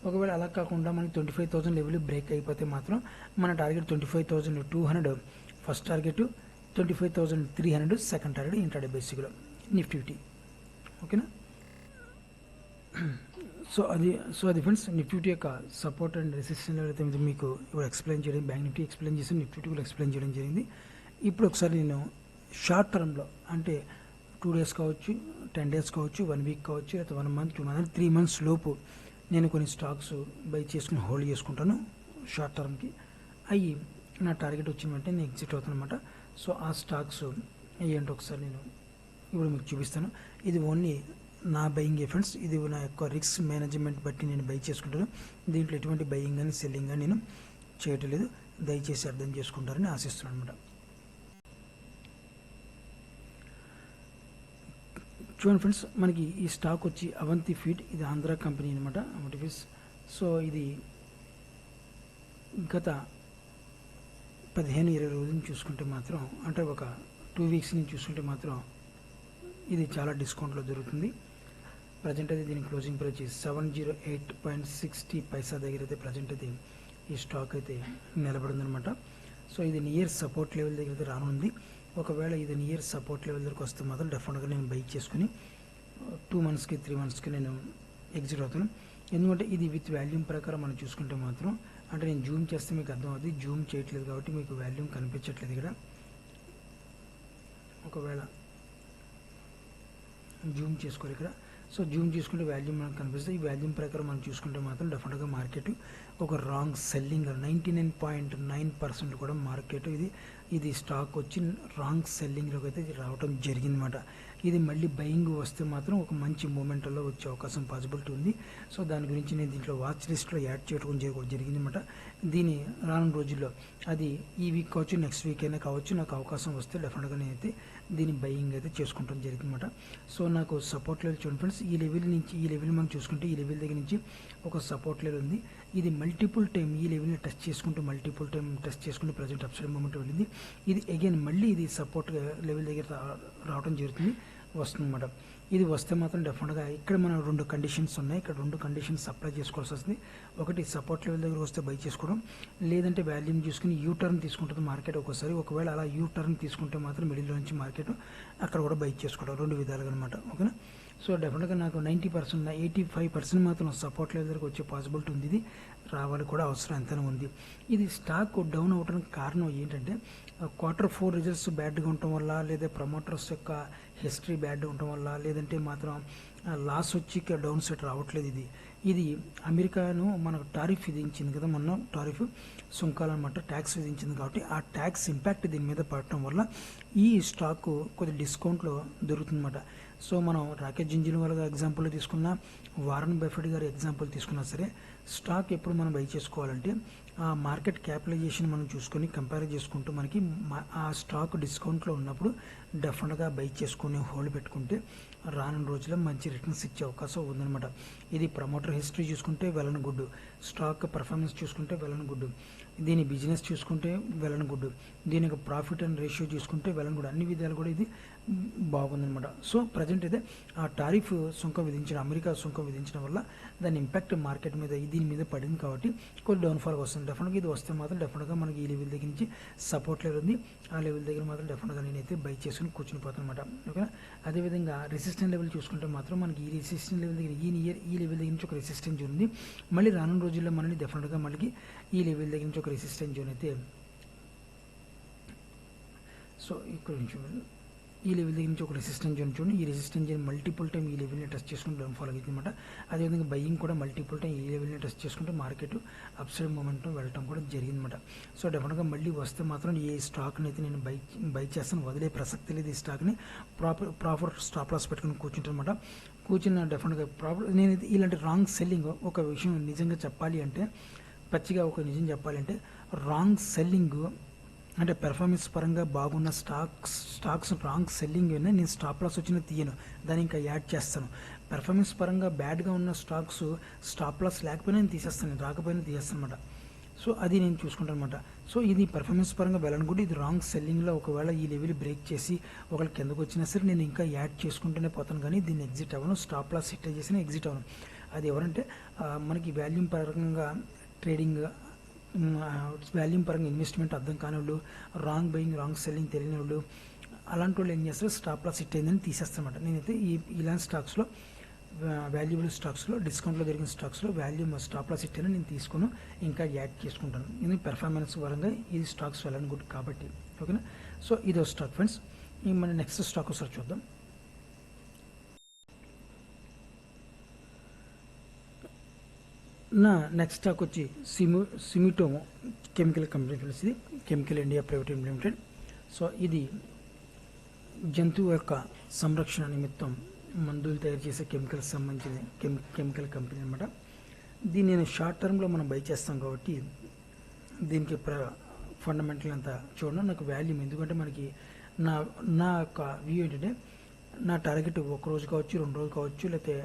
ఒకవేళ అలా కాకుండా మనకి 25,000 లెవెల్ బ్రేక్ అయిపోతే మాత్రం మన target 25,200 first target, 25,300 second target intraday బేసిక్లో. నిఫ్టీ. ఓకేనా. సో అది ఫ్రెండ్స్ నిఫ్టీ యొక్క సపోర్ట్ అండ్ రెసిస్టెన్స్ లెవెల్ అయితే మీకు ఇప్పుడు ఎక్స్ప్లెయిన్ చేయడం, బ్యాంక్ నిఫ్టీ ఎక్స్ప్లెయిన్ చేసి నిఫ్టీ కూడా ఎక్స్ప్లెయిన్ చేయడం జరిగింది. ఇప్పుడు ఒకసారి నేను షార్ట్ టర్మ్లో అంటే 2 days కావచ్చు, 10 days కావచ్చు, 1 week కావచ్చు, లేదా 1 month, 2 months, 3 months లోపు నేను కొన్ని స్టాక్స్ బై చేసుకుని హోల్డ్ చేసుకుంటాను షార్ట్ టర్మ్కి. అవి నా టార్గెట్ వచ్చిన వెంటనే నేను ఎగ్జిట్ అవుతాను అనమాట. సో ఆ స్టాక్స్ ఏంటో ఒకసారి నేను ఇప్పుడు మీకు చూపిస్తాను. ఇది ఓన్లీ నా బయింగ్ ఫ్రెండ్స్. ఇది నా యొక్క రిస్క్ మేనేజ్మెంట్ బట్టి నేను బై చేసుకుంటాను. దీంట్లో ఎటువంటి బయింగ్ కానీ సెల్లింగ్ కానీ నేను చేయటం లేదు. దయచేసి అర్థం చేసుకుంటారని ఆశిస్తున్నాను అనమాట. చూడండి ఫ్రెండ్స్, మనకి ఈ స్టాక్ వచ్చి అవంతి ఫీడ్, ఇది ఆంధ్ర కంపెనీ అనమాట, అవంతి ఫీడ్స్. సో ఇది గత 15-20 రోజులు చూసుకుంటే మాత్రం, అంటే ఒక 2 weeks నుంచి చూసుకుంటే మాత్రం ఇది చాలా డిస్కౌంట్లో దొరుకుతుంది. ప్రజెంట్ అయితే దీని క్లోజింగ్ ప్రైస్ 708.60 దగ్గర అయితే ప్రజెంట్ అయితే ఈ స్టాక్ అయితే నిలబడిందనమాట. సో ఇది నియర్ సపోర్ట్ లెవెల్ దగ్గర అయితే రానుంది. ఒకవేళ ఇది నియర్ సపోర్ట్ లెవెల్ దగ్గరకు వస్తే మాత్రం డెఫినెట్గా నేను బై చేసుకుని 2 monthsకి 3 monthsకి నేను ఎగ్జిట్ అవుతాను. ఎందుకంటే ఇది విత్ వాల్యూమ్ ప్రకారం మనం చూసుకుంటే మాత్రం, అంటే నేను జూమ్ చేస్తే మీకు అర్థం అవుతుంది, జూమ్ చేయట్లేదు కాబట్టి మీకు వాల్యూమ్ కనిపించట్లేదు ఇక్కడ. ఒకవేళ జూమ్ చేసుకోవాలి ఇక్కడ. సో జూమ్ చేసుకుంటే వాల్యూమ్ మనకు కనిపిస్తుంది. ఈ వాల్యూమ్ ప్రకారం మనం చూసుకుంటే మాత్రం డెఫినెట్గా మార్కెట్ ఒక రాంగ్ సెల్లింగ్ 99.9% కూడా మార్కెట్ ఇది స్టాక్ వచ్చి రాంగ్ సెల్లింగ్లోకి అయితే రావడం జరిగిందన్నమాట. ఇది మళ్ళీ బయింగ్ వస్తే మాత్రం ఒక మంచి మూమెంట్లో వచ్చే అవకాశం పాసిబిలిటీ ఉంది. సో దాని గురించి నేను దీంట్లో వాచ్ లిస్ట్లో యాడ్ చేయడం జరిగిందన్నమాట. దీని రానున్న రోజుల్లో అది ఈ వీక్ కావచ్చు, నెక్స్ట్ వీక్ అయినా కావచ్చు, నాకు అవకాశం వస్తే డెఫినెట్గా నేనైతే దీని బయింగ్ అయితే చేసుకుంటాం జరిగిందన్నమాట. సో నాకు సపోర్ట్ లెవెల్ చూడండి ఫ్రెండ్స్, ఈ లెవెల్ మనం చూసుకుంటే ఈ లెవెల్ దగ్గర నుంచి ఒక సపోర్ట్ లెవెల్ ఉంది. ఇది మల్టిపుల్ టైం ఈ లెవెల్ని టెస్ట్ చేసుకుంటూ ప్రజెంట్ అప్ సైడ్ మూమెంట్ వెళ్ళింది. ఇది అగైన్ మళ్ళీ ఇది సపోర్ట్ లెవెల్ దగ్గర రావడం జరుగుతుంది, వస్తుందన్నమాట. ఇది వస్తే మాత్రం డెఫినెట్గా ఇక్కడ మన 2 కండిషన్స్ ఉన్నాయి. ఇక్కడ 2 కండిషన్స్ అప్లై చేసుకోవాల్సి వస్తుంది. ఒకటి సపోర్ట్ లెవెల్ దగ్గర వస్తే బై చేసుకోవడం, లేదంటే వాల్యూమ్ చూసుకుని యూ టర్న్ తీసుకుంటుంది మార్కెట్ ఒక్కోసారి. ఒకవేళ అలా యూ టర్న్ తీసుకుంటే మాత్రం మిడిల్లో నుంచి మార్కెట్ అక్కడ కూడా బై చేసుకోవడం, 2 విధాలుగా అనమాట. ఓకేనా. సో డెఫినెట్గా నాకు 90%, 85% మాత్రం సపోర్ట్ లెవెల్ దగ్గరకు వచ్చే పాసిబిలిటీ ఉంది. ఇది రావాలి కూడా, అవసరం ఎంతనే ఉంది. ఇది స్టాక్ డౌన్ అవడానికి కారణం ఏంటంటే Q4 రిజల్ట్స్ బ్యాడ్గా ఉండటం వల్ల, లేదా ప్రమోటర్స్ యొక్క హిస్టరీ బ్యాడ్గా ఉండటం వల్ల, లేదంటే మాత్రం లాస్ వచ్చి డౌన్ సైడ్ రావట్లేదు. ఇది అమెరికాను మనకు టారిఫ్ విధించింది కదా, మొన్న టారిఫ్ సుంకాలు అనమాట, ట్యాక్స్ విధించింది. కాబట్టి ఆ ట్యాక్స్ ఇంపాక్ట్ దీని మీద పడటం వల్ల ఈ స్టాక్ కొద్ది డిస్కౌంట్లో దొరుకుతుందన్నమాట. సో మనం రాకేష్ జుంజున్వాలా ఎగ్జాంపుల్ తీసుకున్నా, వారన్ బఫెట్ గారి ఎగ్జాంపుల్ తీసుకున్నా సరే, స్టాక్ ఎప్పుడు మనం బై చేసుకోవాలంటే ఆ మార్కెట్ క్యాపిటలైజేషన్ మనం చూసుకొని కంపేర్ చేసుకుంటూ మనకి ఆ స్టాక్ డిస్కౌంట్లో ఉన్నప్పుడు డెఫినెట్గా బై చేసుకొని హోల్డ్ పెట్టుకుంటే రానున్న రోజుల్లో మంచి రిటర్న్స్ ఇచ్చే అవకాశం ఉందన్నమాట. ఇది ప్రమోటర్ హిస్టరీ చూసుకుంటే well and good, stock performance చూసుకుంటే వెల్ అండ్ గుడ్, దీని బిజినెస్ చూసుకుంటే వెల్ అండ్ గుడ్, దీని యొక్క ప్రాఫిట్ అండ్ రేషియో చూసుకుంటే వెల్ అండ్ గుడ్, అన్ని విధాలు కూడా ఇది బాగుందన్నమాట. సో ప్రజెంట్ అయితే ఆ టారిఫ్ సుంకం విధించడం, అమెరికా సుంకం విధించడం వల్ల దాని ఇంపాక్ట్ మార్కెట్ మీద దీని మీద పడింది కాబట్టి కొంచెం డౌన్ఫాల్ వస్తుంది. డెఫినెట్గా ఇది వస్తే మాత్రం డెఫినెట్గా మనకి ఈ లెవెల్ దగ్గర నుంచి సపోర్ట్ లెవెల్ ఉంది, ఆ లెవెల్ దగ్గర మాత్రం డెఫినెట్గా నేనైతే బై చేసుకుని కూర్చుని పోతాను అనమాట. ఓకేనా. అదేవిధంగా రెసిస్టెంట్ లెవెల్ చూసుకుంటే మాత్రం మనకి ఈ రెసిస్టెంట్ లెవెల్ దగ్గర ఈ లెవెల్ దగ్గర నుంచి ఒక రెసిస్టెంట్ జోన్ ఉంది. మళ్ళీ రానున్న రోజుల్లో మనని డెఫినెట్గా మళ్ళీ ఈ లెవెల్ దగ్గర నుంచి ఒక రెసిస్టెంట్ జోన్ అయితే, సో ఇక్కడ నుంచి ఈ లెవెల్ దగ్గర నుంచి ఒక రెసిస్టెంట్ జోన్ చూడండి. ఈ రెసిస్టెంట్ జోన్ మల్టిపుల్ టైం ఈ లెవెల్ని టెస్ట్ చేసుకుంటే డౌన్ ఫాల్ అవుతుంది అనమాట. అదేవిధంగా బయ్యింగ్ కూడా మల్టిపుల్ టైం ఈ లెవెల్ని టెస్ట్ చేసుకుంటే మార్కెట్ అప్ సైడ్ మూమెంట్ వెళ్ళడం కూడా జరిగిందన్నమాట. సో డెఫినెట్గా మళ్ళీ వస్తే మాత్రం ఈ స్టాక్ని అయితే నేను బై చేస్తాను, వదిలే ప్రసక్తి లేదు. ఈ స్టాక్ని ప్రాపర్ స్టాప్ లాస్ పెట్టుకుని కూర్చుంటానమాట. కూర్చున్న డెఫినెట్గా నేనైతే ఇలాంటి రాంగ్ సెల్లింగ్, ఒక విషయం నిజంగా చెప్పాలి అంటే, పచ్చిగా ఒక నిజం చెప్పాలి అంటే, రాంగ్ సెల్లింగ్ అంటే పెర్ఫార్మెన్స్ పరంగా బాగున్న స్టాక్స్ రాంగ్ సెల్లింగ్ నేను స్టాప్ లాస్ వచ్చిన తీయను, దాన్ని ఇంకా యాడ్ చేస్తాను. పెర్ఫార్మెన్స్ పరంగా బ్యాడ్గా ఉన్న స్టాక్స్ స్టాప్ లాస్ లేకపోయినా నేను తీసేస్తాను, రాకపోయినా తీసేస్తాను అనమాట. సో అది నేను చూసుకుంటాను అనమాట. సో ఇది పెర్ఫార్మెన్స్ పరంగా వెళ్ళనుకుంటే, ఇది రాంగ్ సెల్లింగ్లో ఒకవేళ ఈ లెవెల్ బ్రేక్ చేసి ఒకవేళ కిందకు వచ్చినా సరే నేను ఇంకా యాడ్ చేసుకుంటూనే పోతాను, కానీ దీన్ని ఎగ్జిట్ అవ్వను. స్టాప్ లాస్ సెట్ చేసినా ఎగ్జిట్ అవ్వను. అది ఎవరంటే మనకి వాల్యూమ్ పరంగా ట్రేడింగ్, వాల్యూమ్ పరంగా ఇన్వెస్ట్మెంట్ అర్థం కాని వాళ్ళు, రాంగ్ బయింగ్ రాంగ్ సెల్లింగ్ తెలియని వాళ్ళు, అలాంటి వాళ్ళు ఏం చేస్తారు, స్టాప్ లాస్ హిట్ అయిందని తీసేస్తారన్నమాట. నేనైతే ఇలాంటి స్టాక్స్లో వాల్యుబుల్ స్టాక్స్లో డిస్కౌంట్లో దొరికిన స్టాక్స్లో స్టాప్ లాస్ హిట్ అయినా నేను తీసుకుని ఇంకా యాడ్ చేసుకుంటాను. ఇది పెర్ఫార్మెన్స్ పరంగా ఇది స్టాక్స్ వెళ్ళని గుడ్ కాబట్టి. ఓకేనా. సో ఇదో స్టాక్ ఫ్రెండ్స్. మన నెక్స్ట్ స్టాక్ ఒకసారి చూద్దాం. నా నెక్స్ట్ స్టాక్ వచ్చి సిమిటోమో కెమికల్ కంపెనీ ఫ్రెండ్స్. ఇది chemical India private limited. So ఇది జంతువు యొక్క సంరక్షణ నిమిత్తం మందులు తయారు చేసే కెమికల్స్ సంబంధించిన కెమికల్ కంపెనీ అనమాట. దీన్ని నేను షార్ట్ టర్మ్లో మనం బై చేస్తాం కాబట్టి దీనికి ఫండమెంటల్ అంతా చూడడం నాకు వాల్యూమ్. ఎందుకంటే మనకి నా యొక్క వ్యూ ఏంటంటే, నా టార్గెట్ ఒక రోజు కావచ్చు, 2 రోజులు కావచ్చు, లేకపోతే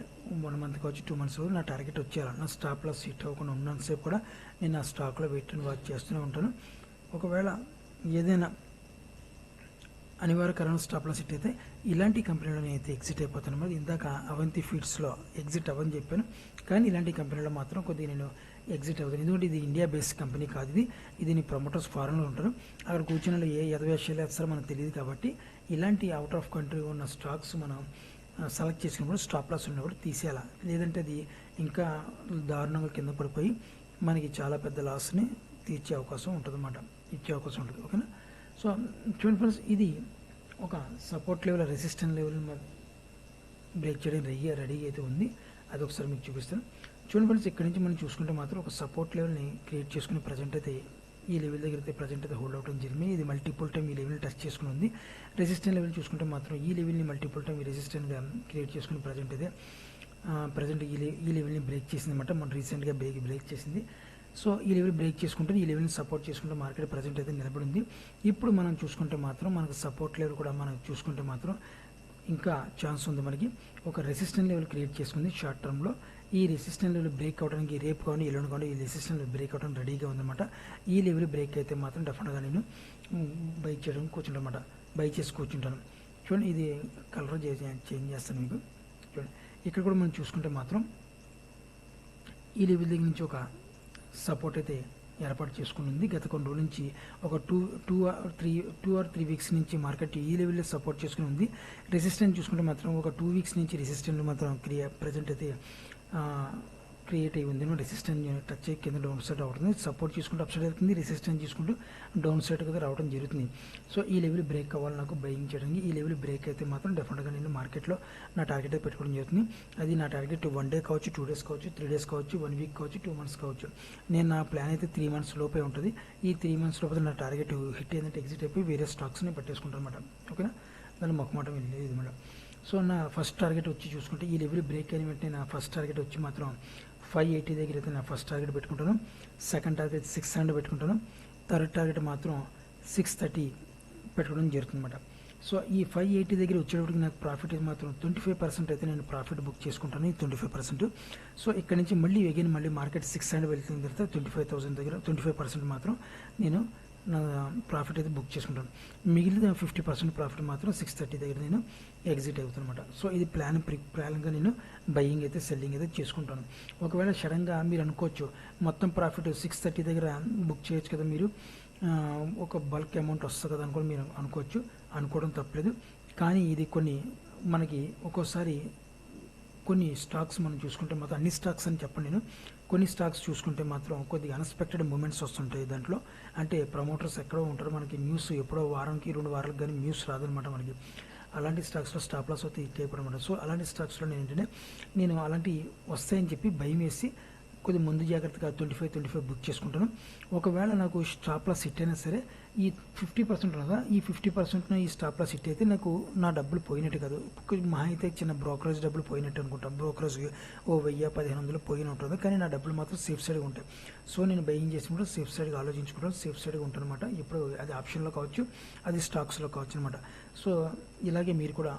1 మంత్ కావచ్చు, 2 మంత్స్ నా టార్గెట్ వచ్చేయాలి. నా స్టాప్ లాస్ హిట్ అవ్వకుండా ఉన్నంతసేపు కూడా నేను ఆ స్టాక్లో వెయిట్ అండ్ వాచ్ చేస్తూనే ఉంటాను. ఒకవేళ ఏదైనా అనివార్యకరమైన స్టాప్ లాస్ హిట్ అయితే ఇలాంటి కంపెనీలో నేనైతే ఎగ్జిట్ అయిపోతాను. మరి ఇందాక అవంతి ఫీడ్స్లో ఎగ్జిట్ అవ్వని చెప్పాను, కానీ ఇలాంటి కంపెనీలో మాత్రం కొద్దిగా నేను ఎగ్జిట్ అవుతాను. ఎందుకంటే ఇది ఇండియా బేస్డ్ కంపెనీ కాదు. ఇది ప్రమోటర్స్ ఫారెన్లో ఉంటారు. అక్కడ కూర్చున్న ఏ యథవేషాలు వేస్తారో మనకు తెలియదు. కాబట్టి ఇలాంటి అవుట్ ఆఫ్ కంట్రీ ఉన్న స్టాక్స్ మనం సెలెక్ట్ చేసుకున్నప్పుడు స్టాప్ లాస్ ఉన్నప్పుడు తీసేయాలి. లేదంటే అది ఇంకా దారుణంగా కింద పడిపోయి మనకి చాలా పెద్ద లాస్ని తీర్చే అవకాశం ఉంటుంది అన్నమాట, ఇచ్చే అవకాశం ఉంటుంది. ఓకేనా. సో చూడండి ఫ్రెండ్స్, ఇది ఒక support level, resistant level break చేయడం రెడీ అయితే ఉంది. అది ఒకసారి మీకు చూపిస్తాను. చూడండి ఫ్రెండ్స్, ఇక్కడ నుంచి మనం చూసుకుంటే మాత్రం ఒక సపోర్ట్ లెవెల్ని క్రియేట్ చేసుకుని ప్రజెంట్ అయితే ఈ లెవెల్ దగ్గర అయితే ప్రజెంట్ అయితే హోల్డ్ అవడం జరిగింది. ఇది మల్టిపుల్ టైం ఈ లెవెల్ని టచ్ చేసుకుని ఉంది. రెసిస్టెంట్ లెవెల్ చూసుకుంటే మాత్రం ఈ లెవెల్ని మల్టిపుల్ టైం ఈ రెసిస్టెంట్గా క్రియేట్ చేసుకుని ప్రజెంట్ అయితే ఈ లెవెల్ని బ్రేక్ చేసింది అనమాట. మనం రీసెంట్గా బ్రేక్ చేసింది. సో ఈ లెవెల్ బ్రేక్ చేసుకుంటే ఈ లెవెల్ని సపోర్ట్ చేసుకుంటే మార్కెట్ ప్రజెంట్ అయితే నిలబడింది. ఇప్పుడు మనం చూసుకుంటే మాత్రం మనకు సపోర్ట్ లెవెల్ కూడా మనం చూసుకుంటే మాత్రం ఇంకా ఛాన్స్ ఉంది. మనకి ఒక రెసిస్టెంట్ లెవెల్ క్రియేట్ చేసుకుంది షార్ట్ టర్మ్లో. ఈ రెసిస్టెంట్ లెవెల్ బ్రేక్ అవడానికి రేపు కానీ ఎల్లుండి కానీ ఈ రెసిస్టెంట్ లెవెల్ బ్రేక్ అవడానికి రెడీగా ఉందన్నమాట. ఈ లెవెల్ బ్రేక్ అయితే మాత్రం డెఫినెట్గా నేను బై చేయడం కూర్చుంటానమాట, బై చేసి కూర్చుంటాను. చూడండి, ఇది కలర్ చేంజ్ చేస్తాను మీకు. చూడండి, ఇక్కడ కూడా మనం చూసుకుంటే మాత్రం ఈ లెవెల్ దగ్గర నుంచి ఒక సపోర్ట్ అయితే ఏర్పాటు చేసుకుని ఉంది. గత కొన్ని రోజుల నుంచి ఒక టూ ఆర్ త్రీ వీక్స్ నుంచి మార్కెట్ ఈ లెవెల్లో సపోర్ట్ చేసుకుని ఉంది. రెసిస్టెంట్ చూసుకుంటే మాత్రం ఒక 2 వీక్స్ నుంచి రెసిస్టెంట్ మాత్రం ప్రజెంట్ అయితే క్రియేట్ అయ్యి ఉంది. రెసిస్టెంట్ టచ్ అయ్యి కింద డౌన్ సైడ్ అవుతుంది. సపోర్ట్ చూసుకుంటూ అప్ సైడ్ అవుతుంది, రెసిస్టెంట్ చూసుకుంటూ డౌన్ సైడ్ కదా రావడం జరుగుతుంది. సో ఈ లెవెల్ బ్రేక్ అవ్వాలి నాకు బయింగ్ చేయడానికి. ఈ లెవెల్ బ్రేక్ అయితే మాత్రం డెఫినెట్గా నేను మార్కెట్లో నా టార్గెట్ పెట్టుకోవడం జరుగుతుంది. అది నా టార్గెట్ 1 డే కావచ్చు, 2 డేస్ కావచ్చు, 3 డేస్ కావచ్చు, 1 వీక్ కావచ్చు, 2 మంత్స్ కావచ్చు. నేను నా ప్లాన్ అయితే 3 మంత్స్ లోపే ఉంటుంది. ఈ 3 మంత్స్ లోపల నా టార్గెట్ హిట్ ఏంటంటే ఎగ్జిట్ అయిపోయి వేరే స్టాక్స్ని పట్టేసుకుంటాను అనమాట. ఓకేనా, దాన్ని మొక్కమాటం వెళ్ళేది అనమాట. సో నా ఫస్ట్ టార్గెట్ వచ్చి చూసుకుంటే ఈ లెవెల్ బ్రేక్ అయిన వెంటనే నా ఫస్ట్ టార్గెట్ వచ్చి మాత్రం 580 దగ్గర అయితే నా ఫస్ట్ టార్గెట్ పెట్టుకుంటాను. సెకండ్ టార్గెట్ 600 పెట్టుకుంటాను. థర్డ్ టార్గెట్ మాత్రం 630 పెట్టుకోవడం జరుగుతుంది అనమాట. సో ఈ 580 దగ్గర వచ్చేటప్పటికి నాకు ప్రాఫిట్ మాత్రం 25% అయితే నేను ప్రాఫిట్ బుక్ చేసుకుంటాను. ఈ 25%. సో ఇక్కడ నుంచి మళ్ళీ మార్కెట్ 600 వెళ్తున్న తర్వాత 25,000 దగ్గర 25% మాత్రం నేను నా ప్రాఫిట్ అయితే బుక్ చేసుకుంటాను. మిగిలిన 50% ప్రాఫిట్ మాత్రం 630 దగ్గర నేను ఎగ్జిట్ అవుతాను అనమాట. సో ఇది ప్లాన్గా నేను బయ్యింగ్ అయితే సెల్లింగ్ అయితే చేసుకుంటాను. ఒకవేళ సడన్గా మీరు అనుకోవచ్చు మొత్తం ప్రాఫిట్ 630 దగ్గర బుక్ చేయొచ్చు కదా, మీరు ఒక బల్క్ అమౌంట్ వస్తుంది కదా అనుకోని మీరు అనుకోవడం తప్పలేదు. కానీ ఇది మనకి ఒక్కోసారి కొన్ని స్టాక్స్ మనం చూసుకుంటే మాత్రం అన్ని స్టాక్స్ అని చెప్పండి, నేను కొన్ని స్టాక్స్ చూసుకుంటే మాత్రం కొద్దిగా అన్ఎక్స్పెక్టెడ్ మూమెంట్స్ వస్తుంటాయి దాంట్లో. అంటే ప్రమోటర్స్ ఎక్కడో ఉంటారు, మనకి న్యూస్ ఎప్పుడో వారానికి 2 వారాలకు కానీ న్యూస్ రాదనమాట మనకి. అలాంటి స్టాక్స్లో స్టాప్ లాస్ అయితే హిట్ అయిపోవడం అనమాట. సో అలాంటి స్టాక్స్లో నేను అలాంటి వస్తాయని చెప్పి భయం వేసి కొద్దిగా ముందు జాగ్రత్తగా 25 బుక్ చేసుకుంటాను. ఒకవేళ నాకు స్టాప్ లాస్ హిట్ అయినా సరే ఈ 50% ఉన్నదా, ఈ 50% ఈ స్టాప్ లాస్ హిట్ అయితే నాకు నా డబ్బులు పోయినట్టు కాదు. మహా అయితే చిన్న బ్రోకరేజ్ డబ్బులు పోయినట్టు అనుకుంటాను. బ్రోకరేజ్ 1000-1500 పోయిన ఉంటుంది, కానీ నా డబ్బులు మాత్రం సేఫ్ సైడ్గా ఉంటాయి. సో నేను బయింగ్ చేసినప్పుడు సేఫ్ సైడ్గా ఆలోచించుకుంటాను, సేఫ్ సైడ్గా ఉంటాను అనమాట. ఇప్పుడు అది ఆప్షన్లో కావచ్చు, అది స్టాక్స్లో కావచ్చు అనమాట. సో ఇలాగే మీరు కూడా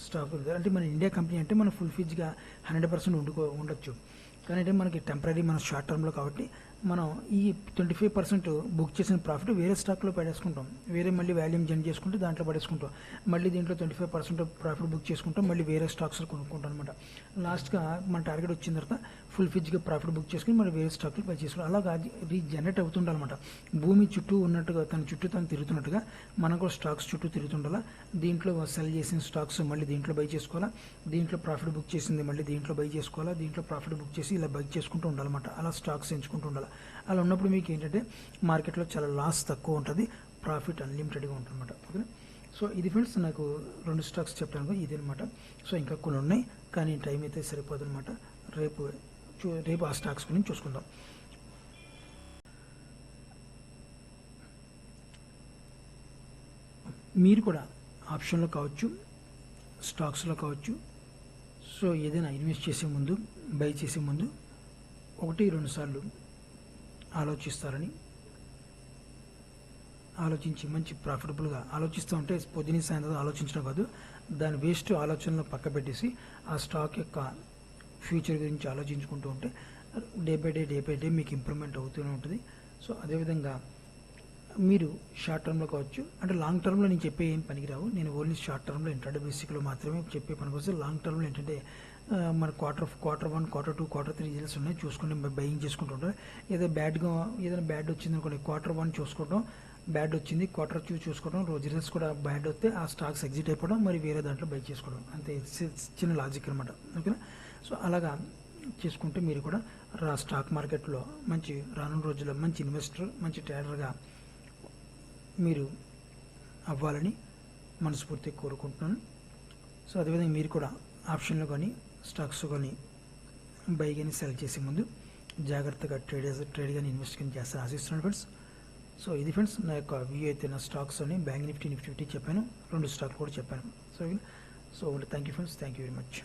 స్టాక్ అంటే మన ఇండియా కంపెనీ అంటే మనం ఫుల్ ఫీజ్గా 100% ఉండొచ్చు. కానీ అంటే మనకి టెంపరీ మన షార్ట్ టర్మ్లో కాబట్టి మనం ఈ 25% బుక్ చేసిన ప్రాఫిట్ వేరే స్టాక్లో పడేసుకుంటాం, వేరే మళ్ళీ వాల్యూమ్ జనరేట్ చేసుకుంటే దాంట్లో పడేసుకుంటాం, మళ్ళీ దీంట్లో 25% ప్రాఫిట్ బుక్ చేసుకుంటాం, మళ్ళీ వేరే స్టాక్స్లో కొనుక్కుంటాం అనమాట. లాస్ట్గా మన టార్గెట్ వచ్చిన తర్వాత ఫుల్ ఫిజ్గా ప్రాఫిట్ బుక్ చేసుకుని మళ్ళీ వేరే స్టాక్లో పై చేసుకోవాలి. అలాగా రీజనరేట్ అవుతుండాలన్నమాట. భూమి చుట్టూ ఉన్నట్టుగా తన చుట్టూ తను తిరుగుతున్నట్టుగా మనం కూడా స్టాక్స్ చుట్టూ తిరుగుతుండాలా. దీంట్లో సెల్ చేసిన స్టాక్స్ మళ్ళీ దీంట్లో బై చేసుకోవాలా, దీంట్లో ప్రాఫిట్ బుక్ చేసింది మళ్ళీ దీంట్లో బై చేసుకోవాలా, దీంట్లో ప్రాఫిట్ బుక్ చేసి ఇలా బై చేసుకుంటూ ఉండాలన్నమాట. అలా స్టాక్స్ ఎంచుకుంటూ ఉండాలి. అలా ఉన్నప్పుడు మీకు ఏంటంటే మార్కెట్లో చాలా లాస్ తక్కువ ఉంటుంది, ప్రాఫిట్ అన్లిమిటెడ్గా ఉంటుంది అనమాట. ఓకే, సో ఇది ఫ్రెండ్స్ నాకు 2 స్టాక్స్ చెప్పాను ఇది అనమాట. సో ఇంకా కొన్ని ఉన్నాయి కానీ టైం అయితే సరిపోదు అనమాట. రేపు ఆ స్టాక్స్ గురించి చూసుకుందాం. మీరు కూడా ఆప్షన్లో కావచ్చు, స్టాక్స్లో కావచ్చు, సో ఏదైనా ఇన్వెస్ట్ చేసే ముందు, బై చేసే ముందు 1-2 సార్లు ఆలోచిస్తారని, ఆలోచించి మంచి ప్రాఫిటబుల్గా ఆలోచిస్తూ ఉంటే పొద్దున్న సాయంత్రం ఆలోచించడం కాదు, దాని వేస్ట్ ఆలోచనలు పక్క పెట్టేసి ఆ స్టాక్ యొక్క ఫ్యూచర్ గురించి ఆలోచించుకుంటూ ఉంటే డే బై డే మీకు ఇంప్రూవ్మెంట్ అవుతూనే ఉంటుంది. సో అదేవిధంగా మీరు షార్ట్ టర్మ్లో కావచ్చు, అంటే లాంగ్ టర్మ్లో నేను చెప్పే ఏం పనికిరావు, నేను ఓన్లీ షార్ట్ టర్మ్లో ఇంట్రాడే బేసిక్లో మాత్రమే చెప్పే పనికి వస్తే. లాంగ్ టర్మ్లో ఏంటంటే మన క్వార్టర్ 1, క్వార్టర్ 2, క్వార్టర్ 3 రిజల్ట్స్ ఉన్నాయి చూసుకుని బయింగ్ చేసుకుంటూ ఉంటారు. ఏదైనా బ్యాడ్ వచ్చింది అనుకోండి, క్వార్టర్ 1 చూసుకోవడం, బ్యాడ్ వచ్చింది క్వార్టర్ 2 చూసుకోవడం, రోజు రిజల్ట్స్ కూడా బ్యాడ్ వస్తే ఆ స్టాక్స్ ఎగ్జిట్ అయిపోవడం, మరి వేరే దాంట్లో బై చేసుకోవడం, అంతే. చిన్న లాజిక్ అనమాట. ఓకేనా, సో అలాగా చేసుకుంటే మీరు కూడా స్టాక్ మార్కెట్లో రానున్న రోజుల్లో మంచి ఇన్వెస్టర్, మంచి ట్రేడర్గా మీరు అవ్వాలని మనస్ఫూర్తిగా కోరుకుంటున్నాను. సో అదేవిధంగా మీరు కూడా ఆప్షన్లో కానీ స్టాక్స్ కానీ బై కానీ సెల్ చేసే ముందు జాగ్రత్తగా ట్రేడ్ కానీ ఇన్వెస్ట్ కానీ చేస్తారని ఆశిస్తున్నాను ఫ్రెండ్స్. సో ఇది ఫ్రెండ్స్ నా యొక్క వ్యూ అయితే నా స్టాక్స్ అని బ్యాంక్ నిఫ్టీ చెప్పాను, 2 స్టాక్లు కూడా చెప్పాను. So thank you friends, thank you very much.